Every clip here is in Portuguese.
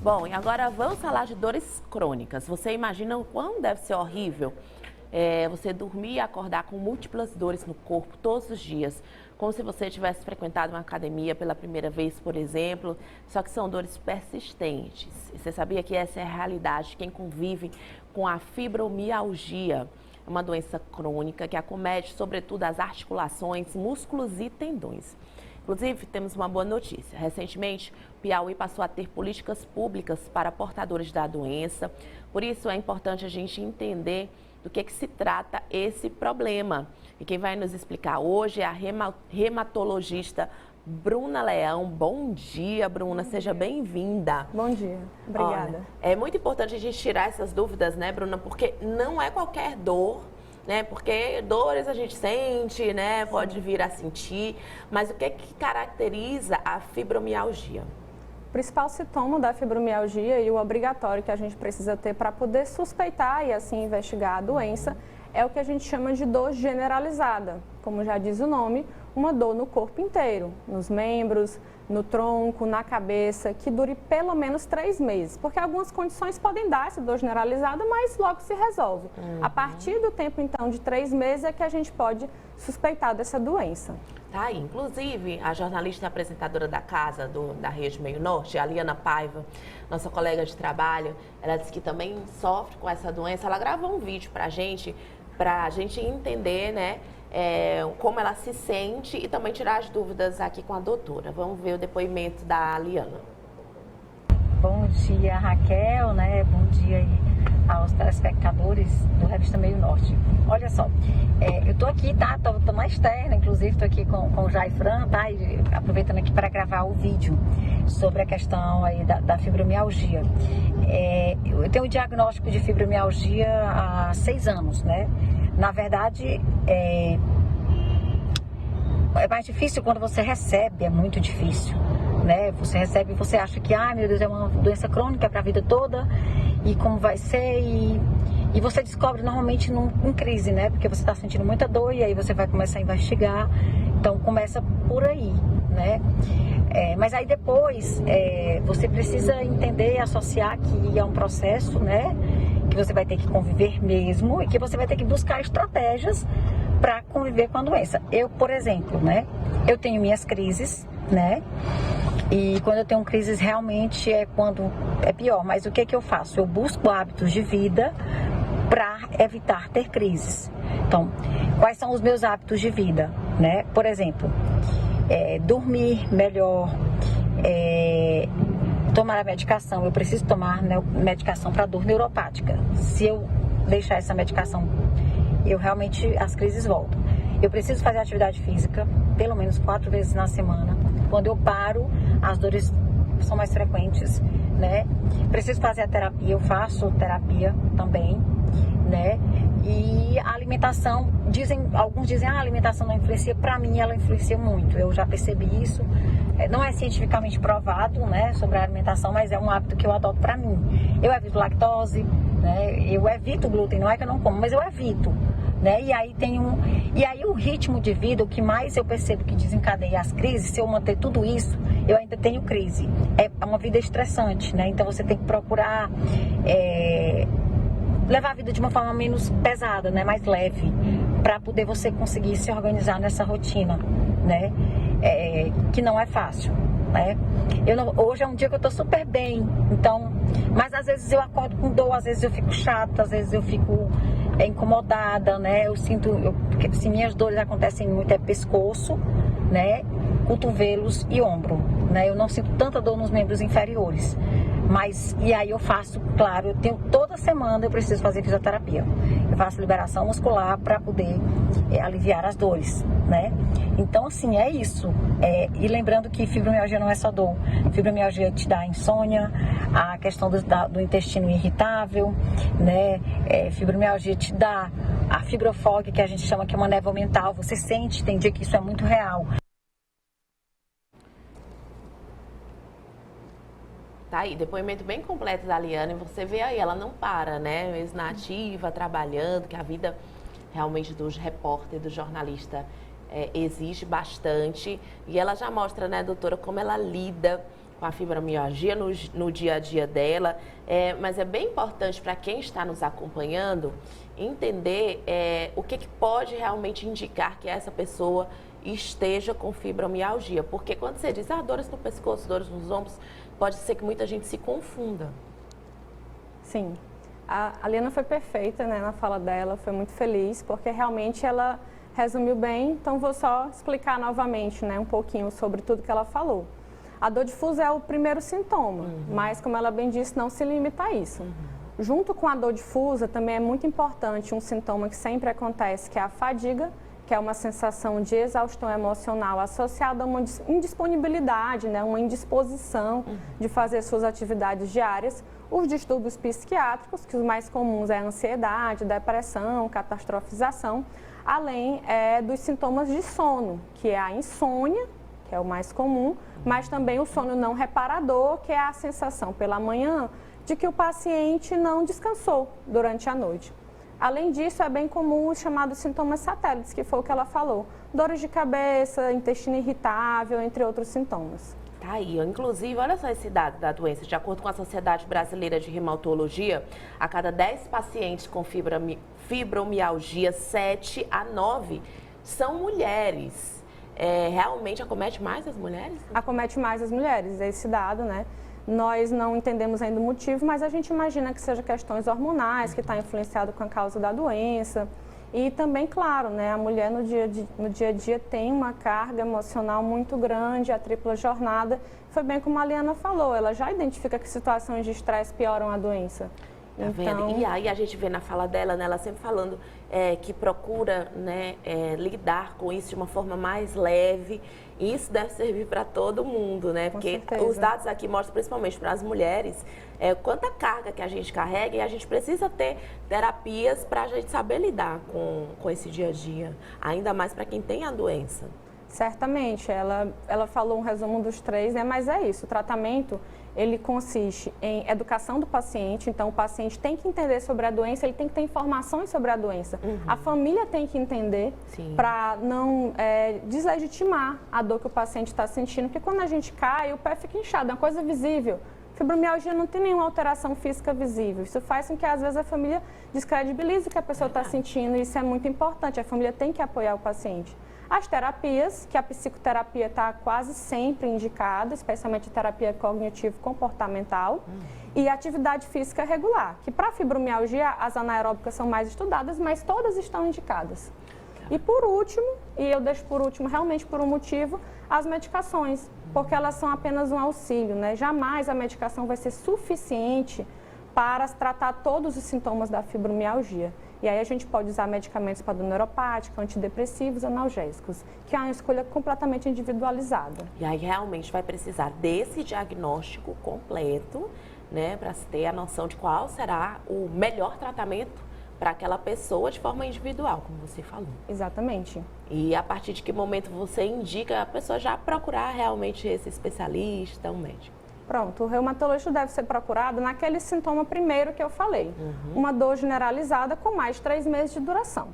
Bom, e agora vamos falar de dores crônicas. Você imagina o quão deve ser horrível você dormir e acordar com múltiplas dores no corpo todos os dias, como se você tivesse frequentado uma academia pela primeira vez, por exemplo, só que são dores persistentes. E você sabia que essa é a realidade de quem convive com a fibromialgia? É uma doença crônica que acomete, sobretudo, as articulações, músculos e tendões. Inclusive, temos uma boa notícia. Recentemente, o Piauí passou a ter políticas públicas para portadores da doença. Por isso, é importante a gente entender do que se trata esse problema. E quem vai nos explicar hoje é a reumatologista Bruna Leão. Bom dia, Bruna. Seja bem-vinda. Bom dia. Obrigada. Olha, é muito importante a gente tirar essas dúvidas, né, Bruna? Porque não é qualquer dor, né? Porque dores a gente sente, né? Pode vir a sentir. Mas o que caracteriza a fibromialgia? O principal sintoma da fibromialgia e o obrigatório que a gente precisa ter para poder suspeitar e assim investigar a doença é o que a gente chama de dor generalizada. Como já diz o nome, uma dor no corpo inteiro, nos membros, no tronco, na cabeça, que dure pelo menos 3 meses. Porque algumas condições podem dar essa dor generalizada, mas logo se resolve. A partir do tempo, então, de 3 meses é que a gente pode suspeitar dessa doença. Tá aí. Inclusive, a jornalista e apresentadora da casa, da Rede Meio Norte, a Liana Paiva, nossa colega de trabalho, ela disse que também sofre com essa doença. Ela gravou um vídeo pra gente entender, né, como ela se sente e também tirar as dúvidas aqui com a doutora. Vamos ver o depoimento da Liana. Bom dia, Raquel, né? Bom dia aí aos telespectadores do Revista Meio Norte. Olha só, eu tô aqui, tá? Tô na externa, inclusive tô aqui com o Jaifran, tá? E aproveitando aqui para gravar o vídeo sobre a questão aí da fibromialgia. Eu tenho o diagnóstico de fibromialgia há 6 anos, né? Na verdade, é mais difícil quando você recebe, é muito difícil, né? Você recebe e você acha que, meu Deus, é uma doença crônica para a vida toda, e como vai ser, e você descobre normalmente em crise, né? Porque você está sentindo muita dor e aí você vai começar a investigar, então começa por aí, né? Mas aí depois você precisa entender e associar que é um processo, né? Que você vai ter que conviver mesmo e que você vai ter que buscar estratégias para conviver com a doença. Eu, por exemplo, né? Eu tenho minhas crises, né? E quando eu tenho crises realmente é quando é pior. Mas o que eu faço? Eu busco hábitos de vida para evitar ter crises. Então, quais são os meus hábitos de vida, né? Por exemplo, dormir melhor, tomar a medicação. Eu preciso tomar, né, medicação para dor neuropática. Se eu deixar essa medicação, as crises voltam. Eu preciso fazer atividade física pelo menos 4 vezes na semana. Quando eu paro, as dores são mais frequentes, né? Preciso fazer a terapia, eu faço terapia também, né? E a alimentação, alguns dizem, a alimentação não influencia. Para mim, ela influencia muito. Eu já percebi isso. Não é cientificamente provado, né, sobre a alimentação, mas é um hábito que eu adoto para mim. Eu evito lactose, né? Eu evito glúten, não é que eu não como, mas eu evito, né? E aí o ritmo de vida, o que mais eu percebo que desencadeia as crises, se eu manter tudo isso, eu ainda tenho crise. É uma vida estressante, né? Então você tem que procurar levar a vida de uma forma menos pesada, né? Mais leve, para poder você conseguir se organizar nessa rotina, né? Que não é fácil, né? Hoje é um dia que eu tô super bem, então, mas às vezes eu acordo com dor, às vezes eu fico chata, às vezes eu fico incomodada, né? Porque se minhas dores acontecem muito pescoço, né? Cotovelos e ombro, né? Eu não sinto tanta dor nos membros inferiores. E aí eu faço, claro, toda semana eu preciso fazer fisioterapia. Eu faço liberação muscular para poder aliviar as dores, né? Então, assim, é isso. E lembrando que fibromialgia não é só dor. Fibromialgia te dá insônia, a questão do intestino irritável, né? Fibromialgia te dá a fibrofogue, que a gente chama que é uma névoa mental. Você sente, tem dia que isso é muito real. Tá aí, depoimento bem completo da Liana, e você vê aí, ela não para, né? Mesmo na ativa, trabalhando, que a vida realmente do repórter, do jornalista exige bastante. E ela já mostra, né, doutora, como ela lida com a fibromialgia no dia a dia dela, mas é bem importante para quem está nos acompanhando entender o que pode realmente indicar que essa pessoa esteja com fibromialgia. Porque quando você diz dores no pescoço, dores nos ombros, pode ser que muita gente se confunda. Sim. A Liana foi perfeita, né, na fala dela, foi muito feliz, porque realmente ela resumiu bem, então vou só explicar novamente, né, um pouquinho sobre tudo que ela falou. A dor difusa é o primeiro sintoma, mas como ela bem disse, não se limita a isso. Junto com a dor difusa, também é muito importante um sintoma que sempre acontece, que é a fadiga, que é uma sensação de exaustão emocional associada a uma indisponibilidade, né, uma indisposição de fazer suas atividades diárias. Os distúrbios psiquiátricos, que os mais comuns é a ansiedade, depressão, catastrofização, além dos sintomas de sono, que é a insônia, que é o mais comum, mas também o sono não reparador, que é a sensação pela manhã de que o paciente não descansou durante a noite. Além disso, é bem comum os chamados sintomas satélites, que foi o que ela falou. Dores de cabeça, intestino irritável, entre outros sintomas. Tá aí, inclusive, olha só esse dado da doença. De acordo com a Sociedade Brasileira de Reumatologia, a cada 10 pacientes com fibromialgia, 7 a 9 são mulheres. Realmente acomete mais as mulheres? Acomete mais as mulheres, é esse dado, né? Nós não entendemos ainda o motivo, mas a gente imagina que seja questões hormonais, que está influenciado com a causa da doença. E também, claro, né, a mulher no dia a dia tem uma carga emocional muito grande, a tripla jornada. Foi bem como a Liana falou, ela já identifica que situações de estresse pioram a doença. Tá vendo? E aí a gente vê na fala dela, né, ela sempre falando que procura, né, lidar com isso de uma forma mais leve. E isso deve servir para todo mundo, né? Porque os dados aqui mostram, principalmente para as mulheres, quanta carga que a gente carrega e a gente precisa ter terapias para a gente saber lidar com esse dia a dia. Ainda mais para quem tem a doença. Certamente, ela falou um resumo dos 3, né? Mas é isso, o tratamento, ele consiste em educação do paciente, então o paciente tem que entender sobre a doença, ele tem que ter informações sobre a doença. A família tem que entender para não deslegitimar a dor que o paciente está sentindo, porque quando a gente cai, o pé fica inchado, é uma coisa visível. Fibromialgia não tem nenhuma alteração física visível. Isso faz com que, às vezes, a família descredibilize o que a pessoa está sentindo, e isso é muito importante, a família tem que apoiar o paciente. As terapias, que a psicoterapia está quase sempre indicada, especialmente a terapia cognitivo-comportamental, e a atividade física regular, que para a fibromialgia as anaeróbicas são mais estudadas, mas todas estão indicadas. E por último, e eu deixo por último realmente por um motivo, as medicações, porque elas são apenas um auxílio, né? Jamais a medicação vai ser suficiente para tratar todos os sintomas da fibromialgia. E aí a gente pode usar medicamentos para dor neuropática, antidepressivos, analgésicos, que é uma escolha completamente individualizada. E aí realmente vai precisar desse diagnóstico completo, né, para se ter a noção de qual será o melhor tratamento para aquela pessoa de forma individual, como você falou. Exatamente. E a partir de que momento você indica a pessoa já procurar realmente esse especialista, um médico? Pronto, o reumatologista deve ser procurado naquele sintoma primeiro que eu falei. Uma dor generalizada com mais de 3 meses de duração.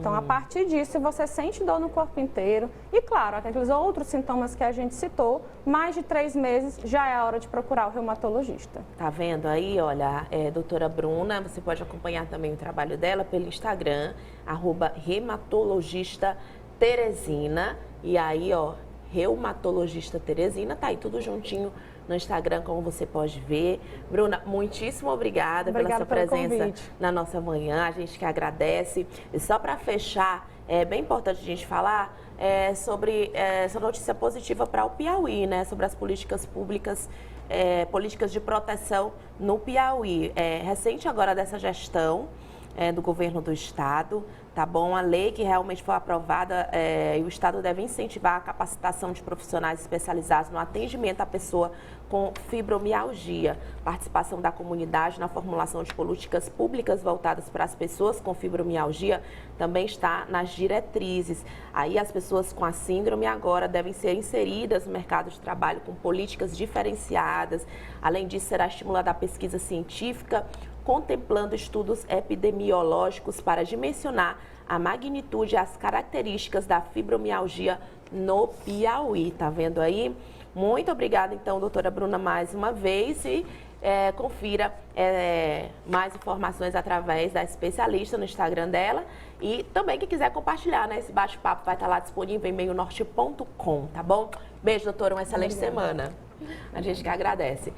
Então, a partir disso, se você sente dor no corpo inteiro, e claro, aqueles outros sintomas que a gente citou, mais de 3 meses já é a hora de procurar o reumatologista. Tá vendo aí, olha, doutora Bruna, você pode acompanhar também o trabalho dela pelo Instagram, @reumatologistateresina, e aí, ó, reumatologista Teresina, tá aí tudo juntinho no Instagram, como você pode ver. Bruna, muitíssimo obrigada pela sua presença na nossa manhã, a gente que agradece. E só para fechar, é bem importante a gente falar sobre essa notícia positiva para o Piauí, né? Sobre as políticas públicas, políticas de proteção no Piauí. Recente agora dessa gestão do governo do estado, tá bom? A lei que realmente foi aprovada, e o estado deve incentivar a capacitação de profissionais especializados no atendimento à pessoa com fibromialgia, participação da comunidade na formulação de políticas públicas voltadas para as pessoas com fibromialgia também está nas diretrizes. Aí as pessoas com a síndrome agora devem ser inseridas no mercado de trabalho com políticas diferenciadas. Além disso, será estimulada a pesquisa científica, contemplando estudos epidemiológicos para dimensionar a magnitude e as características da fibromialgia no Piauí. Tá vendo aí? Muito obrigada, então, doutora Bruna, mais uma vez. E confira mais informações através da especialista no Instagram dela. E também, quem quiser compartilhar, né? Esse bate-papo vai estar lá disponível em meionorte.com, tá bom? Beijo, doutora. Uma excelente semana. A gente que agradece.